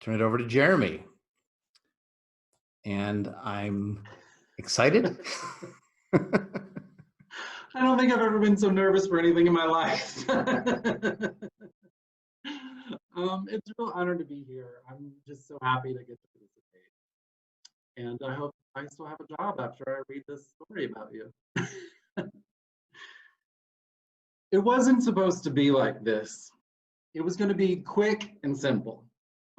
turn it over to Jeremy. And I'm excited. I don't think I've ever been so nervous for anything in my life. It's a real honor to be here. I'm just so happy to get to participate. And I hope I still have a job after I read this story about you. It wasn't supposed to be like this. It was going to be quick and simple.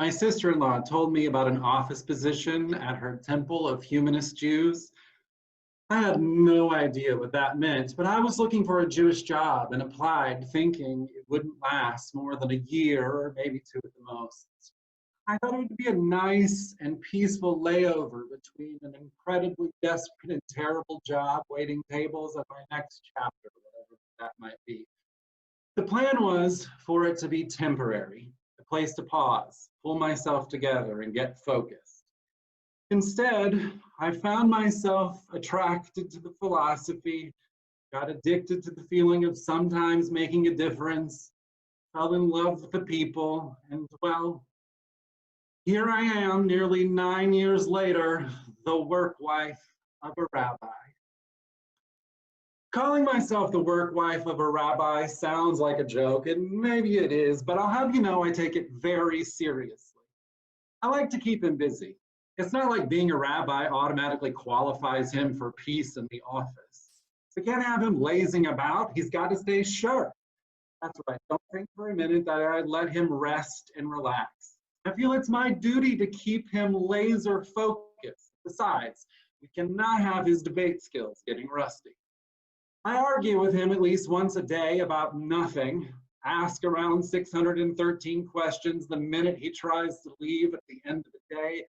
My sister-in-law told me about an office position at her Temple of Humanist Jews. I had no idea what that meant, but I was looking for a Jewish job and applied thinking it wouldn't last more than a year or maybe two at the most. I thought it would be a nice and peaceful layover between an incredibly desperate and terrible job waiting tables at my next chapter, whatever that might be. The plan was for it to be temporary, a place to pause, pull myself together, and get focused. Instead, I found myself attracted to the philosophy, got addicted to the feeling of sometimes making a difference, fell in love with the people, and well, here I am nearly 9 years later, the work wife of a rabbi. Calling myself the work wife of a rabbi sounds like a joke, and maybe it is, but I'll have you know I take it very seriously. I like to keep him busy. It's not like being a rabbi automatically qualifies him for peace in the office. We can't have him lazing about. He's got to stay sharp. That's right. Don't think for a minute that I'd let him rest and relax. I feel it's my duty to keep him laser focused. Besides, we cannot have his debate skills getting rusty. I argue with him at least once a day about nothing, ask around 613 questions the minute he tries to leave at the end of the day,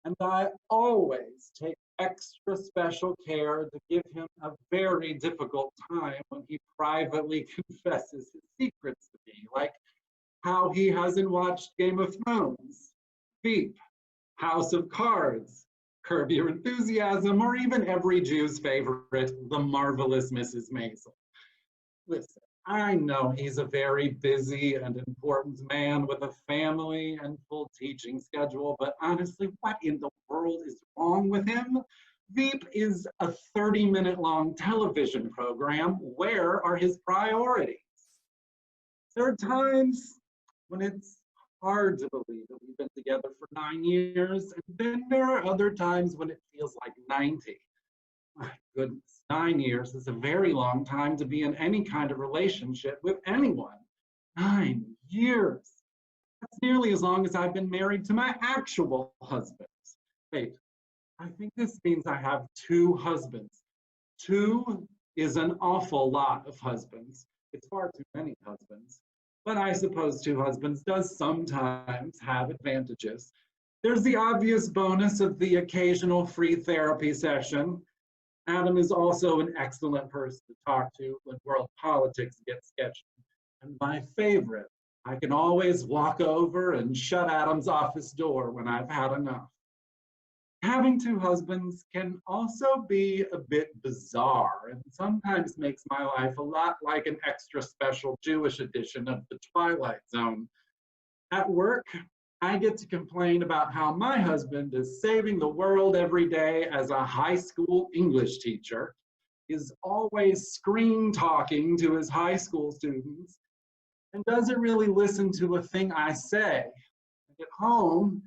and I always take extra special care to give him a very difficult time when he privately confesses his secrets to me, like how he hasn't watched Game of Thrones, Veep, House of Cards, Curb Your Enthusiasm, or even every Jew's favorite, The Marvelous Mrs. Maisel. Listen, I know he's a very busy and important man with a family and full teaching schedule, but honestly, what in the world is wrong with him? Veep is a 30-minute long television program. Where are his priorities? There are times when it's hard to believe that we've been together for 9 years, and then there are other times when it feels like 90. My goodness, 9 years is a very long time to be in any kind of relationship with anyone. 9 years. That's nearly as long as I've been married to my actual husband. Wait, I think this means I have 2 husbands. 2 is an awful lot of husbands. It's far too many husbands. But I suppose 2 husbands does sometimes have advantages. There's the obvious bonus of the occasional free therapy session. Adam is also an excellent person to talk to when world politics gets sketchy. And my favorite, I can always walk over and shut Adam's office door when I've had enough. Having 2 husbands can also be a bit bizarre and sometimes makes my life a lot like an extra special Jewish edition of The Twilight Zone. At work, I get to complain about how my husband is saving the world every day as a high school English teacher, is always screen talking to his high school students, and doesn't really listen to a thing I say. At home,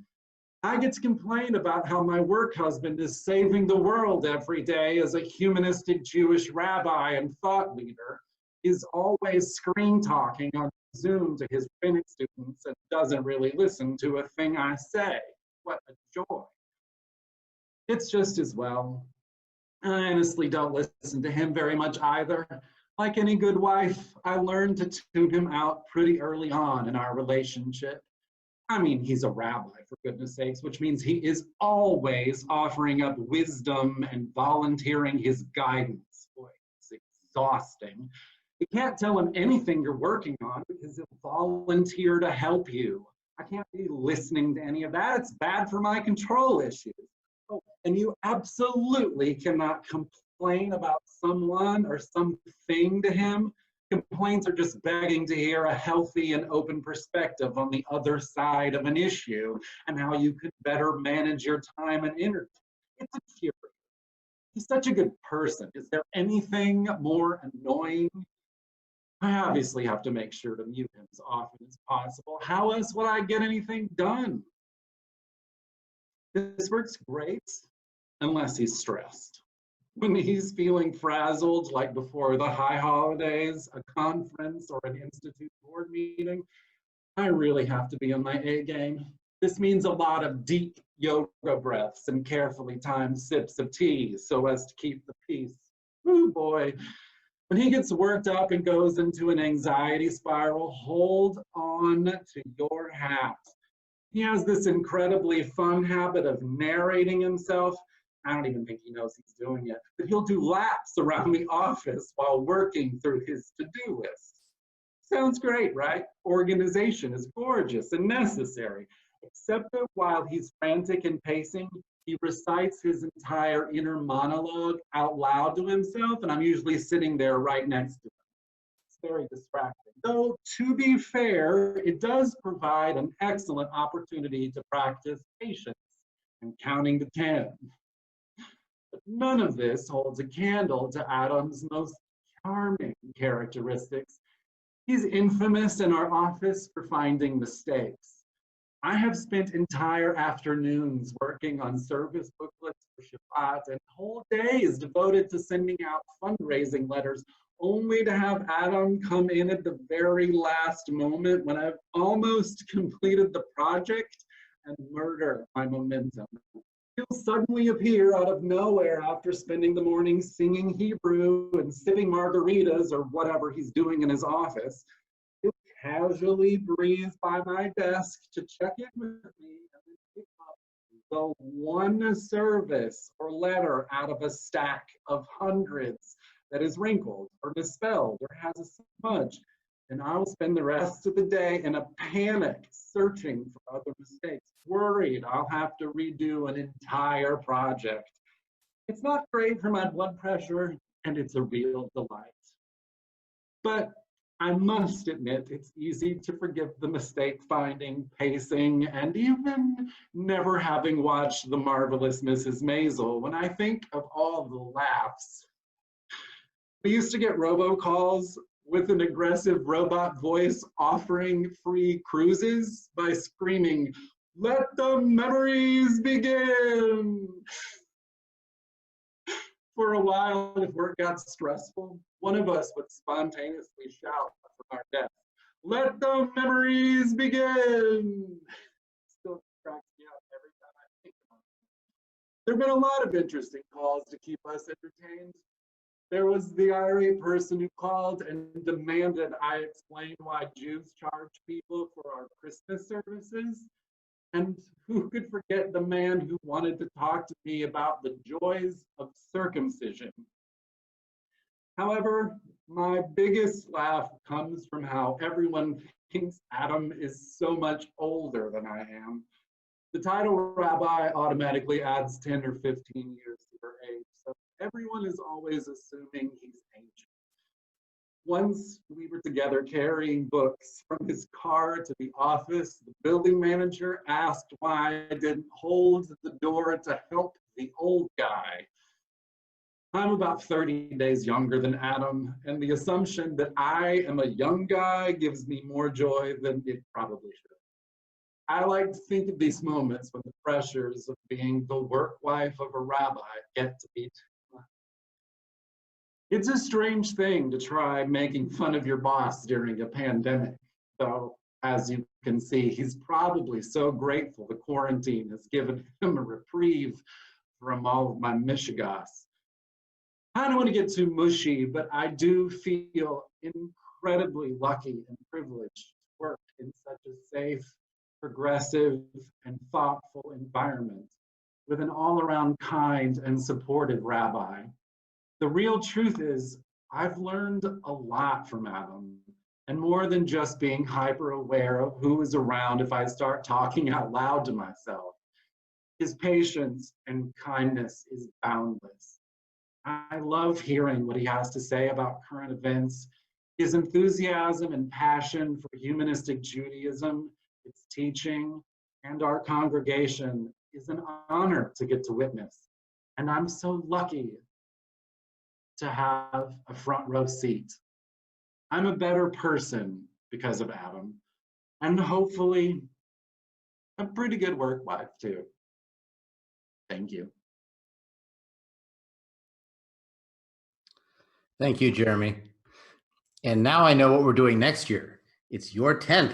I get to complain about how my work husband is saving the world every day as a humanistic Jewish rabbi and thought leader, is always screen talking on Zoom to his clinic students and doesn't really listen to a thing I say. What a joy. It's just as well. I honestly don't listen to him very much either. Like any good wife, I learned to tune him out pretty early on in our relationship. I mean, he's a rabbi, for goodness sakes, which means he is always offering up wisdom and volunteering his guidance. Boy, it's exhausting. You can't tell him anything you're working on because he'll volunteer to help you. I can't be listening to any of that. It's bad for my control issues. Oh, and you absolutely cannot complain about someone or something to him Complaints are just begging to hear a healthy and open perspective on the other side of an issue and how you could better manage your time and energy. It's infuriating. He's such a good person. Is there anything more annoying? I obviously have to make sure to mute him as often as possible. How else will I get anything done? This works great unless he's stressed. When he's feeling frazzled, like before the high holidays, a conference, or an institute board meeting, I really have to be on my A game. This means a lot of deep yoga breaths and carefully timed sips of tea so as to keep the peace. Oh boy. When he gets worked up and goes into an anxiety spiral, hold on to your hat. He has this incredibly fun habit of narrating himself. I don't even think he knows he's doing it, but he'll do laps around the office while working through his to-do list. Sounds great, right? Organization is gorgeous and necessary, except that while he's frantic and pacing, he recites his entire inner monologue out loud to himself, and I'm usually sitting there right next to him. It's very distracting. Though, to be fair, it does provide an excellent opportunity to practice patience and counting to 10. But none of this holds a candle to Adam's most charming characteristics. He's infamous in our office for finding mistakes. I have spent entire afternoons working on service booklets for Shabbat, and whole days devoted to sending out fundraising letters, only to have Adam come in at the very last moment when I've almost completed the project and murder my momentum. He'll suddenly appear out of nowhere after spending the morning singing Hebrew and sipping margaritas or whatever he's doing in his office. He'll casually breeze by my desk to check in with me and then pick up the one service or letter out of a stack of hundreds that is wrinkled or misspelled or has a smudge. And I'll spend the rest of the day in a panic searching for other mistakes, worried I'll have to redo an entire project. It's not great for my blood pressure, and it's a real delight. But I must admit, it's easy to forgive the mistake finding, pacing, and even never having watched The Marvelous Mrs. Maisel when I think of all the laughs. We used to get robocalls with an aggressive robot voice offering free cruises by screaming, "Let the memories begin!" For a while, if work got stressful, one of us would spontaneously shout from our desk, "Let the memories begin!" Still cracks me up every time I think about it. There have been a lot of interesting calls to keep us entertained. There was the irate person who called and demanded I explain why Jews charge people for our Christmas services. And who could forget the man who wanted to talk to me about the joys of circumcision? However, my biggest laugh comes from how everyone thinks Adam is so much older than I am. The title rabbi automatically adds 10 or 15 years to your age, so everyone is always assuming he's ancient. Once we were together carrying books from his car to the office, the building manager asked why I didn't hold the door to help the old guy. I'm about 30 days younger than Adam, and the assumption that I am a young guy gives me more joy than it probably should. I like to think of these moments when the pressures of being the work wife of a rabbi get to be too much. It's a strange thing to try making fun of your boss during a pandemic, though, as you can see, he's probably so grateful the quarantine has given him a reprieve from all of my mishigas. I don't want to get too mushy, but I do feel incredibly lucky and privileged to work in such a safe, progressive, and thoughtful environment with an all-around kind and supportive rabbi. The real truth is, I've learned a lot from Adam, and more than just being hyper aware of who is around if I start talking out loud to myself. His patience and kindness is boundless. I love hearing what he has to say about current events His enthusiasm and passion for humanistic Judaism, its teaching, and our congregation is an honor to get to witness. And I'm so lucky to have a front row seat. I'm a better person because of Adam, and hopefully a pretty good work wife too. Thank you. Thank you, Jeremy. And now I know what we're doing next year. It's your 10th.